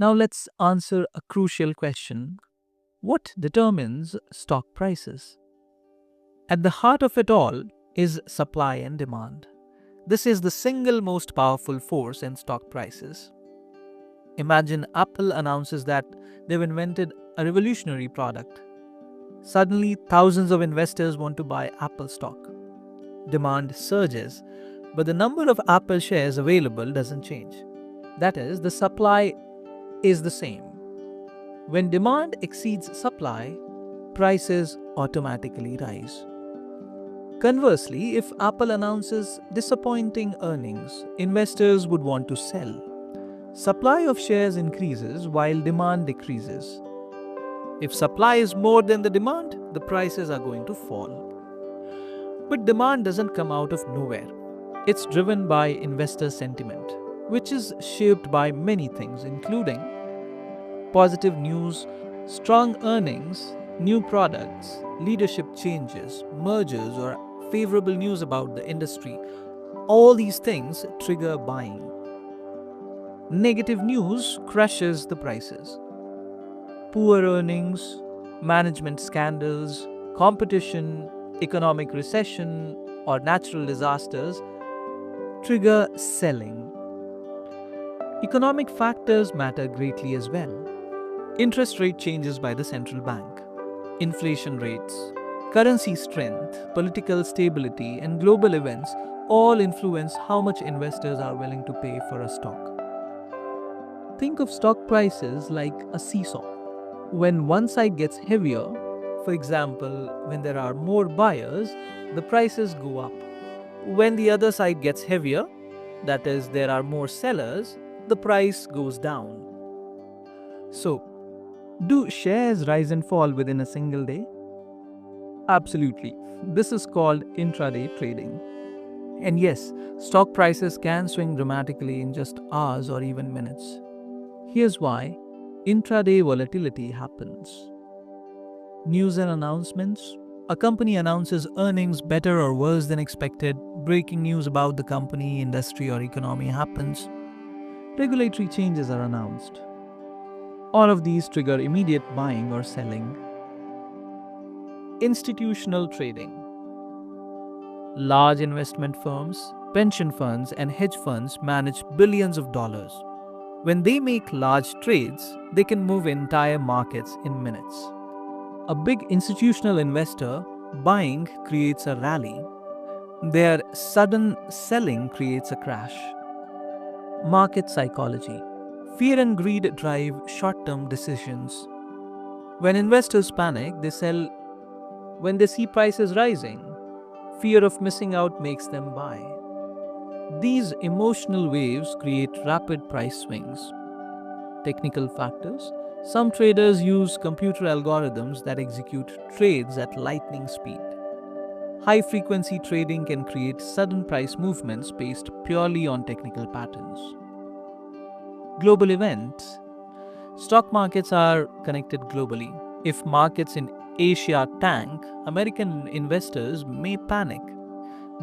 Now let's answer a crucial question. What determines stock prices? At the heart of it all is supply and demand. This is the single most powerful force in stock prices. Imagine Apple announces that they've invented a revolutionary product. Suddenly, thousands of investors want to buy Apple stock. Demand surges, but the number of Apple shares available doesn't change. That is, the supply is the same. When demand exceeds supply, prices automatically rise. Conversely, if Apple announces disappointing earnings, investors would want to sell. Supply of shares increases while demand decreases. If supply is more than the demand, the prices are going to fall. But demand doesn't come out of nowhere. It's driven by investor sentiment, which is shaped by many things, including positive news, strong earnings, new products, leadership changes, mergers, or favorable news about the industry. All these things trigger buying. Negative news crushes the prices. Poor earnings, management scandals, competition, economic recession, or natural disasters trigger selling. Economic factors matter greatly as well. Interest rate changes by the central bank, inflation rates, currency strength, political stability, and global events all influence how much investors are willing to pay for a stock. Think of stock prices like a seesaw. When one side gets heavier, for example, when there are more buyers, the prices go up. When the other side gets heavier, that is, there are more sellers, the price goes down. So, do shares rise and fall within a single day? Absolutely. This is called intraday trading. And yes, stock prices can swing dramatically in just hours or even minutes. Here's why intraday volatility happens. News and announcements. A company announces earnings better or worse than expected. Breaking news about the company, industry, or economy happens. Regulatory changes are announced. All of these trigger immediate buying or selling. Institutional trading. Large investment firms, pension funds, and hedge funds manage billions of dollars. When they make large trades, they can move entire markets in minutes. A big institutional investor buying creates a rally. Their sudden selling creates a crash. Market psychology. Fear and greed drive short-term decisions. When investors panic, they sell when they see prices rising. Fear of missing out makes them buy. These emotional waves create rapid price swings. Technical factors. Some traders use computer algorithms that execute trades at lightning speed. High-frequency trading can create sudden price movements based purely on technical patterns. Global events. Stock markets are connected globally. If markets in Asia tank, American investors may panic.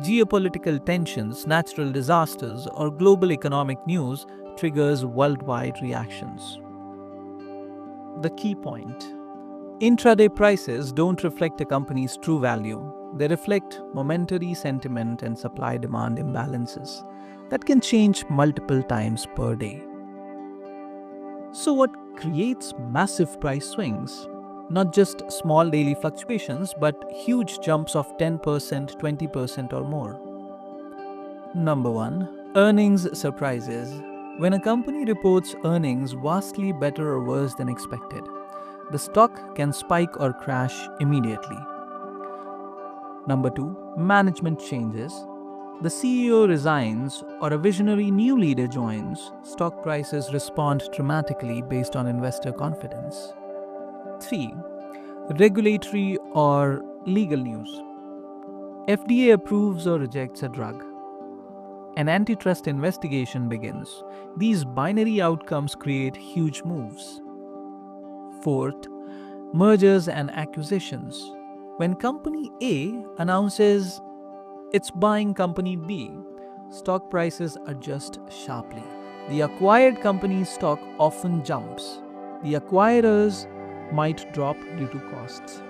Geopolitical tensions, natural disasters, or global economic news triggers worldwide reactions. The key point. Intraday prices don't reflect a company's true value. They reflect momentary sentiment and supply-demand imbalances that can change multiple times per day. So what creates massive price swings? Not just small daily fluctuations, but huge jumps of 10%, 20% or more. Number 1. Earnings surprises. When a company reports earnings vastly better or worse than expected, the stock can spike or crash immediately. Number 2. Management changes. The CEO resigns or a visionary new leader joins, stock prices respond dramatically based on investor confidence. 3. Regulatory or legal news. FDA approves or rejects a drug. An antitrust investigation begins. These binary outcomes create huge moves. 4th, mergers and acquisitions. When company A announces it's buying company B, stock prices adjust sharply. The acquired company's stock often jumps. The acquirers might drop due to costs.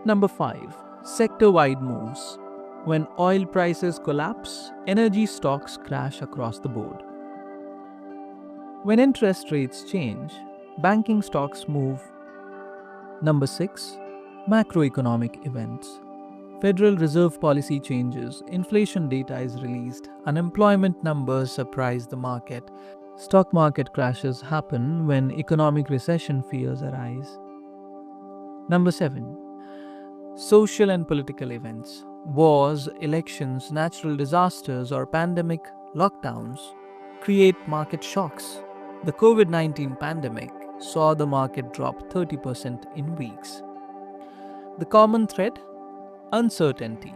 Number 5. Sector-wide moves. When oil prices collapse, energy stocks crash across the board. When interest rates change, banking stocks move. Number 6. Macroeconomic events. Federal Reserve policy changes, inflation data is released, unemployment numbers surprise the market. Stock market crashes happen when economic recession fears arise. Number 7. Social and political events. Wars, elections, natural disasters, or pandemic lockdowns create market shocks. The COVID-19 pandemic saw the market drop 30% in weeks. The common thread? Uncertainty.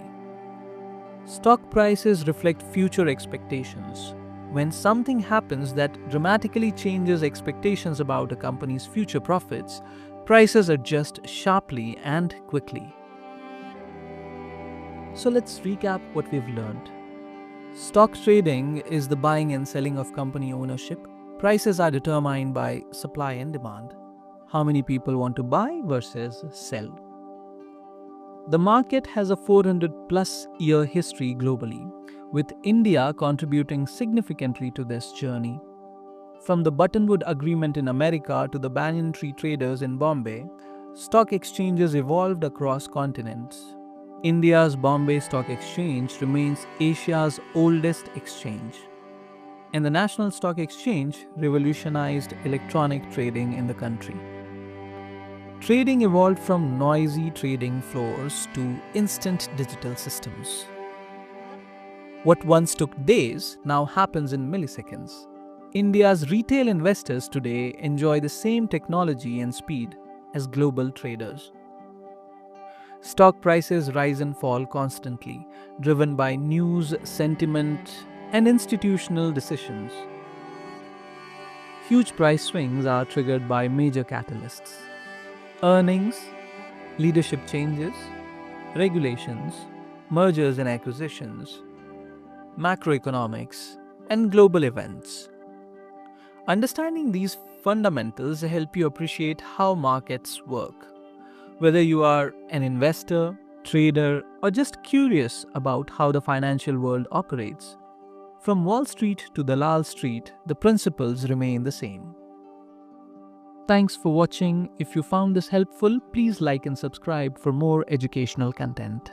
Stock prices reflect future expectations. When something happens that dramatically changes expectations about a company's future profits, prices adjust sharply and quickly. So let's recap what we've learned. Stock trading is the buying and selling of company ownership. Prices are determined by supply and demand. How many people want to buy versus sell. The market has a 400+ year history globally, with India contributing significantly to this journey. From the Buttonwood Agreement in America to the Banyan tree traders in Bombay, stock exchanges evolved across continents. India's Bombay Stock Exchange remains Asia's oldest exchange, and the National Stock Exchange revolutionized electronic trading in the country. Trading evolved from noisy trading floors to instant digital systems. What once took days now happens in milliseconds. India's retail investors today enjoy the same technology and speed as global traders. Stock prices rise and fall constantly, driven by news, sentiment, and institutional decisions. Huge price swings are triggered by major catalysts: earnings, leadership changes, regulations, mergers and acquisitions, macroeconomics, and global events. Understanding these fundamentals help you appreciate how markets work. Whether you are an investor, trader, or just curious about how the financial world operates, from Wall Street to Dalal Street, the principles remain the same. Thanks for watching. If you found this helpful, please like and subscribe for more educational content.